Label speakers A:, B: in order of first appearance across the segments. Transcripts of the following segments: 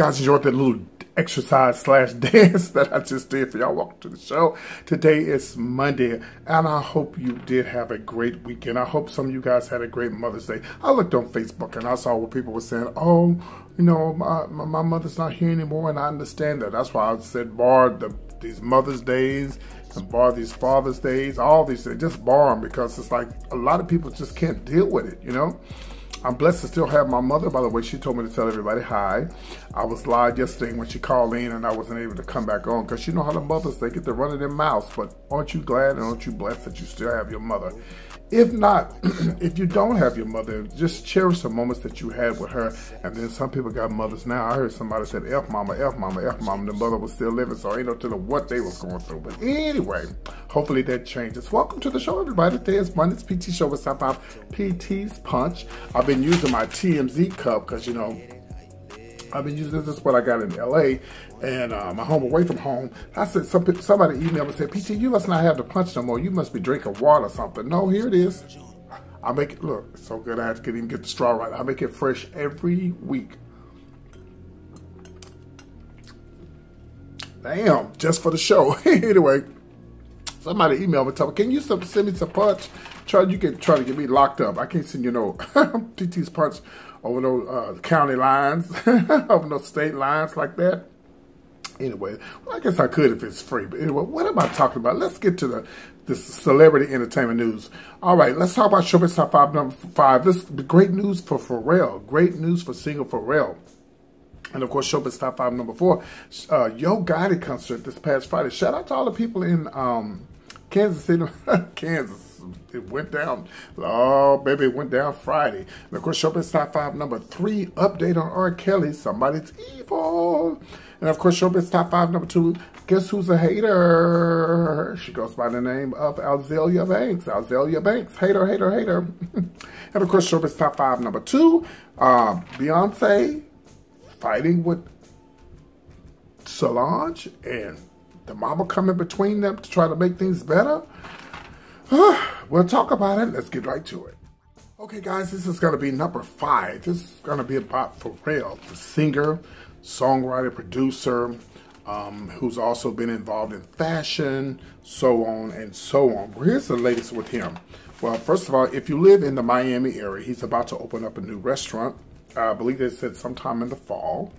A: guys enjoyed that little exercise slash dance that I just did for y'all. Welcome to the show. Today is Monday, and I hope you did have a great weekend. I hope some of you guys had a great Mother's Day. I looked on Facebook and I saw what people were saying. Oh, you know, my mother's not here anymore, and I understand that. That's why I said bar these Mother's Days and bar these Father's Days, all these things. Just bar them, because it's like a lot of people just can't deal with it, you know? I'm blessed to still have my mother. By the way, she told me to tell everybody hi. I was live yesterday when she called in and I wasn't able to come back on, because you know how the mothers, they get to run in their mouths. But aren't you glad and aren't you blessed that you still have your mother? If not, if you don't have your mother, just cherish the moments that you had with her. And then some people got mothers now. I heard somebody said, F mama, F mama, F mama. The mother was still living, so I ain't know what they was going through. But anyway, hopefully that changes. Welcome to the show, everybody. Today is Monday's PT show with South PT's Punch. I've been using my TMZ cup because, you know, I've been using this is what I got in LA, and my home away from home. I said, somebody emailed me and said, PT, you must not have the punch no more. You must be drinking water or something. No, here it is. I make it, look, it's so good I have to even get the straw right. I make it fresh every week. Damn, just for the show. Anyway, somebody emailed me, told me, can you send me some punch? You can try to get me locked up. I can't send you no PT's Punch over those county lines, over those state lines like that. Anyway, well, I guess I could if it's free. But anyway, what am I talking about? Let's get to the celebrity entertainment news. All right, let's talk about Showbiz Top 5 number 5. This is great news for Pharrell. Great news for singer Pharrell. And of course, Showbiz Top 5 number 4. Yo Gotti concert this past Friday. Shout out to all the people in Kansas City, Kansas. It went down. Oh, baby, it went down Friday. And of course, Showbiz Top 5 number 3, update on R. Kelly, Somebody's Evil. And of course, Showbiz Top 5 number 2, guess who's a hater? She goes by the name of Azealia Banks. Azealia Banks, hater, hater, hater. And of course, Showbiz Top 5 number 2, Beyounce fighting with Solange, and the mama coming between them to try to make things better. We'll talk about it. Let's get right to it. Okay, guys, this is going to be number 5. This is going to be about Pharrell, the singer, songwriter, producer, who's also been involved in fashion, so on and so on. Well, here's the latest with him. Well, first of all, if you live in the Miami area, he's about to open up a new restaurant. I believe they said sometime in the fall.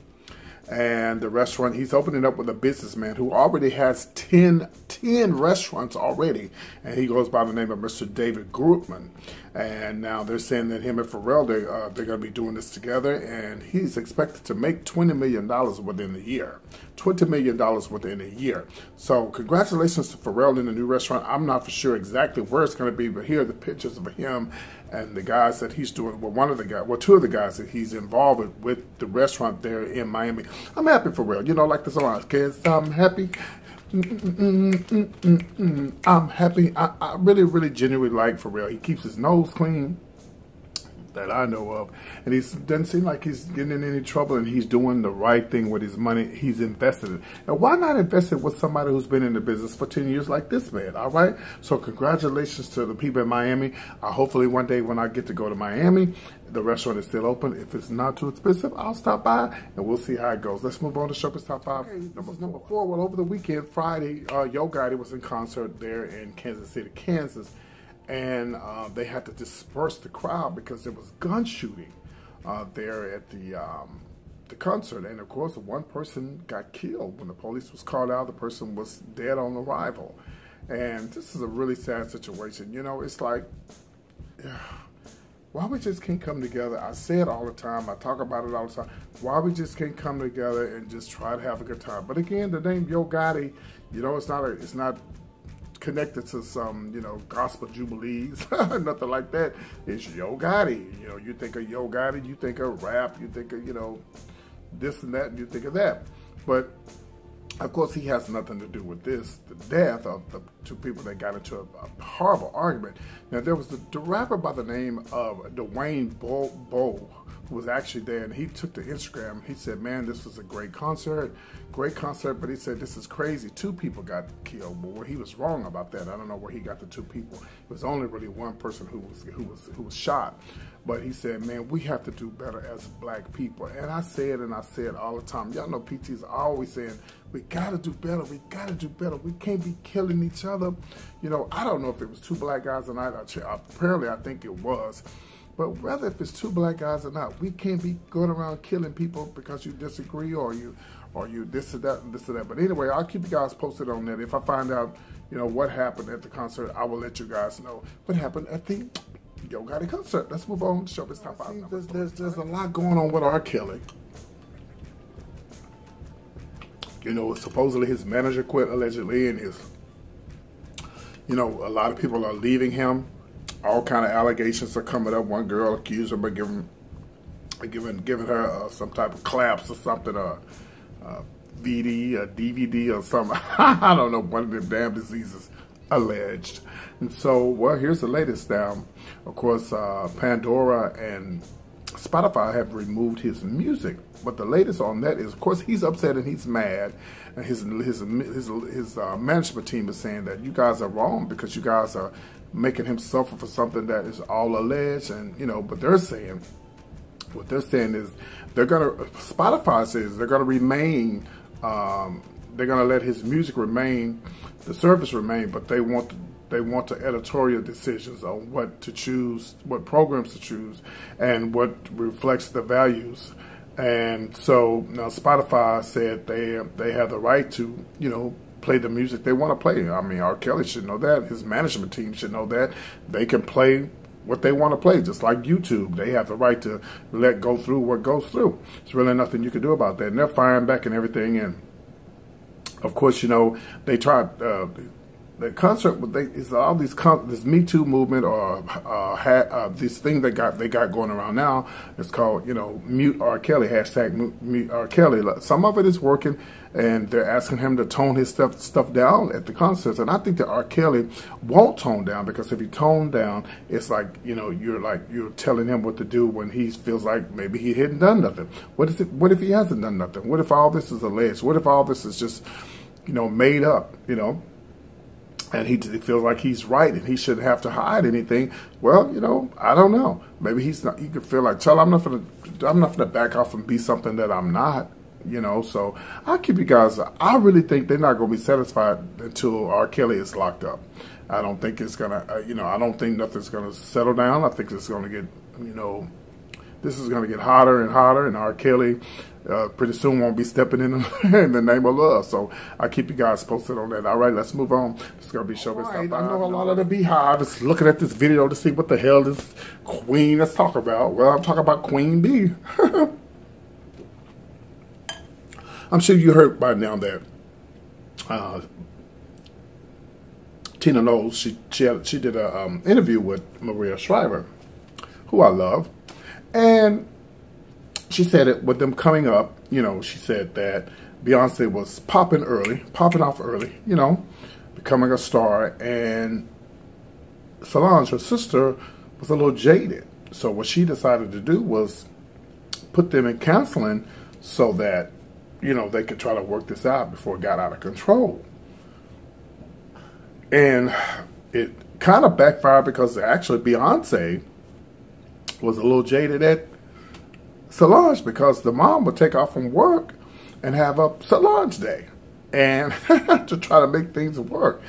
A: And the restaurant, he's opening up with a businessman who already has 10 restaurants already. And he goes by the name of Mr. David Grootman. And now they're saying that him and Pharrell, they're going to be doing this together. And he's expected to make $20 million within a year. $20 million within a year. So congratulations to Pharrell in the new restaurant. I'm not for sure exactly where it's going to be, but here are the pictures of him and the guys that he's doing. Well, two of the guys that he's involved with the restaurant there in Miami. I'm happy for Pharrell. You know, like the song, kids, I'm happy. I'm happy. I really, really genuinely like Pharrell. He keeps his nose clean, that I know of, and he doesn't seem like he's getting in any trouble, and he's doing the right thing with his money he's invested in. And why not invest it with somebody who's been in the business for 10 years like this man, all right? So congratulations to the people in Miami. Hopefully one day when I get to go to Miami, the restaurant is still open. If it's not too expensive, I'll stop by, and we'll see how it goes. Let's move on to Showbiz Top 5. Okay, number 4. Well, over the weekend, Friday, Yo Gotti was in concert there in Kansas City, Kansas. And they had to disperse the crowd because there was gun shooting there at the concert. And of course, one person got killed. When the police was called out, the person was dead on arrival. And this is a really sad situation. You know, it's like, why we just can't come together? I say it all the time. I talk about it all the time. Why we just can't come together and just try to have a good time? But again, the name Yo Gotti, you know, it's not connected to some, you know, gospel jubilees, nothing like that. It's Yo Gotti. You know, you think of Yo Gotti, you think of rap, you think of, you know, this and that, and you think of that. But of course, he has nothing to do with this, the death of the two people that got into a horrible argument. Now, there was the rapper by the name of Dwayne Bowe, who was actually there, and he took to Instagram. He said, man, this was a great concert, but he said, this is crazy. 2 people got killed, but he was wrong about that. I don't know where he got the 2 people. It was only really one person who was shot. But he said, man, we have to do better as black people. And I said all the time. Y'all know PT's always saying, we got to do better. We got to do better. We can't be killing each other. You know, I don't know if it was 2 black guys or not. Apparently, I think it was. But whether if it's 2 black guys or not, we can't be going around killing people because you disagree or you this or that and this or that. But anyway, I'll keep you guys posted on that. If I find out, you know, what happened at the concert, I will let you guys know what happened at the Yo Gotti concert. Let's move on to Showbiz Top 5. There's a lot going on with R. Kelly. You know, supposedly his manager quit allegedly, and you know, a lot of people are leaving him. All kind of allegations are coming up. One girl accused him of giving her some type of claps or something, VD, a DVD or something. I don't know, one of them damn diseases alleged. And so, well, here's the latest down. Of course, Pandora and Spotify have removed his music. But the latest on that is, of course, he's upset and he's mad. And his management team is saying that you guys are wrong because you guys are making him suffer for something that is all alleged. And, you know, but they're saying, what they're saying is Spotify says they're going to remain, they're going to let his music remain, the service remain, but they want the editorial decisions on what to choose, what programs to choose, and what reflects the values. And so now Spotify said they have the right to, you know, play the music they want to play. I mean, R. Kelly should know that. His management team should know that. They can play what they want to play, just like YouTube. They have the right to let go through what goes through. There's really nothing you can do about that. And they're firing back and everything. And of course, you know, they tried the concert. It's all these this Me Too movement or this thing they got going around now. It's called, you know, Mute R. Kelly, hashtag Mute R. Kelly. Some of it is working, and they're asking him to tone his stuff down at the concerts. And I think that R. Kelly won't tone down, because if he toned down, it's like, you know, you're telling him what to do when he feels like maybe he hadn't done nothing. What if he hasn't done nothing? What if all this is alleged? What if all this is just, you know, made up, you know? And he feels like he's right and he shouldn't have to hide anything. Well, you know, I don't know. Maybe he's not. He could feel like, I'm not gonna back off and be something that I'm not. You know, so I'll keep you guys. I really think they're not gonna be satisfied until R. Kelly is locked up. I don't think it's gonna. You know, I don't think nothing's gonna settle down. I think it's gonna get. You know, this is gonna get hotter and hotter, and R. Kelly pretty soon won't be stepping in the name of love. So I'll keep you guys posted on that. All right, let's move on. It's going to be Showbiz Top 5. I know a lot of the Beehive is looking at this video to see what the hell this queen is talking about. Well, I'm talking about Queen Bee. I'm sure you heard by now that Tina Knowles, she did an interview with Maria Shriver, who I love. And she said it with them coming up, you know, she said that Beyonce was popping off early, you know, becoming a star. And Solange, her sister, was a little jaded. So what she decided to do was put them in counseling so that, you know, they could try to work this out before it got out of control. And it kind of backfired, because actually Beyonce was a little jaded at Solange, because the mom would take off from work and have a Solange day, and to try to make things work.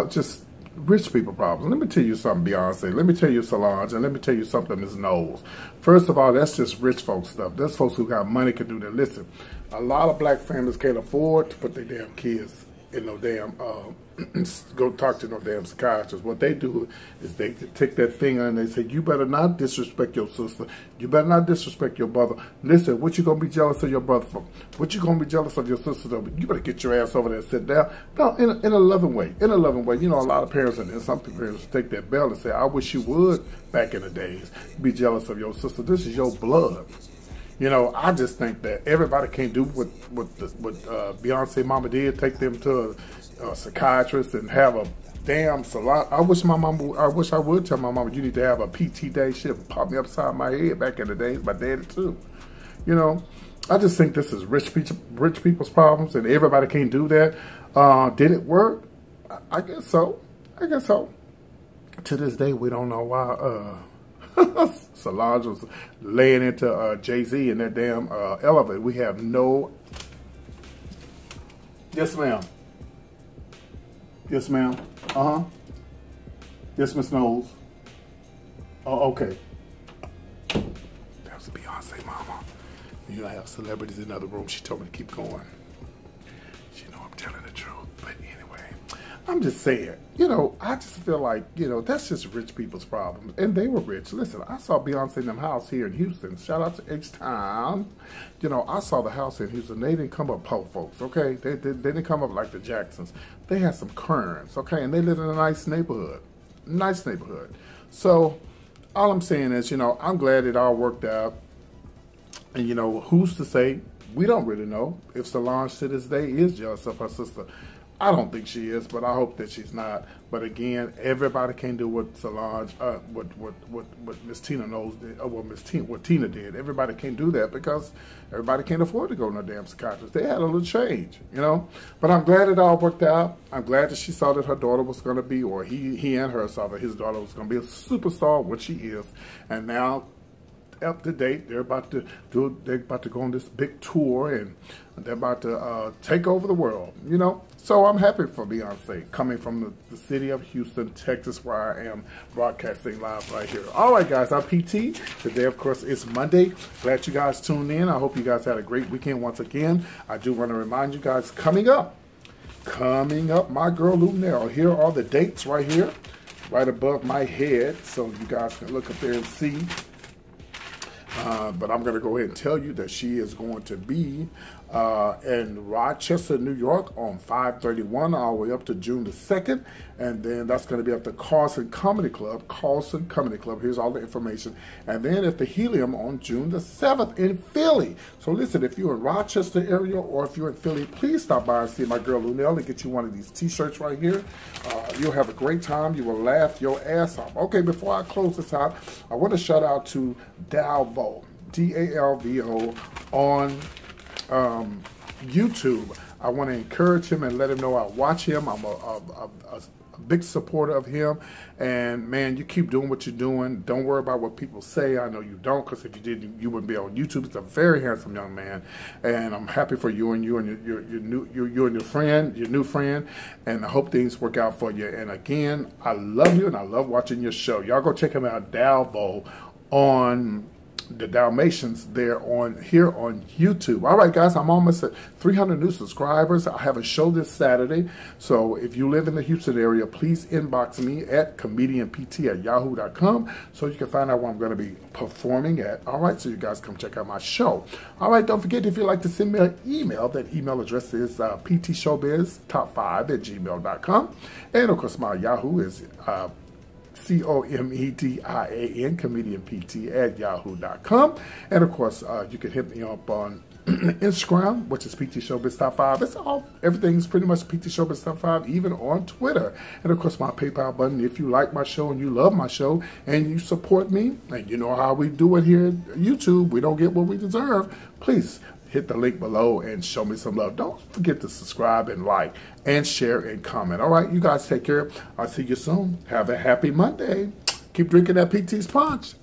A: Just rich people problems. Let me tell you something, Beyonce. Let me tell you, Solange, and let me tell you something, Ms. Knowles. First of all, that's just rich folks stuff. That's folks who got money can do that. Listen, a lot of black families can't afford to put their damn kids in no damn, go talk to no damn psychiatrist. What they do is they take that finger and they say, you better not disrespect your sister. You better not disrespect your brother. Listen, what you gonna be jealous of your brother for? What you gonna be jealous of your sister for? You better get your ass over there and sit down. No, in a loving way. In a loving way. You know, a lot of parents and some parents take that bell and say, I wish you would, back in the days, be jealous of your sister. This is your blood. You know, I just think that everybody can't do what Beyonce mama did, take them to a psychiatrist and have a damn salon. I wish I would tell my mama, you need to have a PT day. She'd pop me upside my head back in the days. My daddy too. You know, I just think this is rich people's problems, and everybody can't do that. Did it work? I guess so. I guess so. To this day, we don't know why Solange was laying into Jay-Z in that damn elevator. We have no... Yes, ma'am. Yes, ma'am. Uh-huh. Yes, Miss Knowles. Oh, okay. That was Beyonce, mama. You know, I have celebrities in the other room. She told me to keep going. She know I'm telling the truth. But anyway, I'm just saying, you know, I just feel like, you know, that's just rich people's problems. And they were rich. Listen, I saw Beyonce in them house here in Houston. Shout out to H-Town. You know, I saw the house in Houston. They didn't come up poor folks, okay? They didn't come up like the Jacksons. They had some currents, okay? And they lived in a nice neighborhood. Nice neighborhood. So all I'm saying is, you know, I'm glad it all worked out. And, you know, who's to say? We don't really know if Solange to this day is jealous of her sister. I don't think she is, but I hope that she's not. But again, everybody can't do what Solange, what Miss Tina knows, what Tina did. Everybody can't do that because everybody can't afford to go to no damn psychiatrist. They had a little change, you know. But I'm glad it all worked out. I'm glad that she saw that her daughter was going to be, or he and her saw that his daughter was going to be a superstar, which she is, and now, up to date, they're about to go on this big tour, and they're about to take over the world, you know. So I'm happy for Beyonce coming from the city of Houston, Texas, where I am broadcasting live right here. All right, guys, I'm PT. Today, of course, is Monday. Glad you guys tuned in. I hope you guys had a great weekend once again. I do want to remind you guys, coming up, my girl Lunel. Here are the dates right here, right above my head, so you guys can look up there and see. But I'm going to go ahead and tell you that she is going to be in Rochester, New York on 5/31 all the way up to June the 2nd. And then that's going to be at the Carlson Comedy Club. Here's all the information. And then at the Helium on June the 7th in Philly. So listen, if you're in Rochester area or if you're in Philly, please stop by and see my girl Lunel and get you one of these t-shirts right here. You'll have a great time. You will laugh your ass off. Okay, before I close this out, I want to shout out to Dalvo, D-A-L-V-O, on YouTube. I want to encourage him and let him know I watch him. I'm a big supporter of him. And man, you keep doing what you're doing. Don't worry about what people say. I know you don't, because if you did, you wouldn't be on YouTube. It's a very handsome young man, and I'm happy for you and your new friend. And I hope things work out for you. And again, I love you and I love watching your show. Y'all go check him out, Dalvo, on the Dalmatians there here on YouTube. All right, guys, I'm almost at 300 new subscribers. I have a show this Saturday, so if you live in the Houston area, please inbox me at comedianpt@yahoo.com so you can find out where I'm going to be performing at. All right, so you guys come check out my show. All right, don't forget, if you'd like to send me an email, that email address is ptshowbiztop5@gmail.com, and of course my Yahoo is COMEDIAN, comedianpt@yahoo.com. And of course, you can hit me up on Instagram, which is PT Showbiz Top 5. Everything's pretty much PT Showbiz Top 5, even on Twitter. And of course, my PayPal button. If you like my show and you love my show and you support me, and you know how we do it here at YouTube, we don't get what we deserve, please hit the link below and show me some love. Don't forget to subscribe and like and share and comment. All right, you guys take care. I'll see you soon. Have a happy Monday. Keep drinking that PT's punch.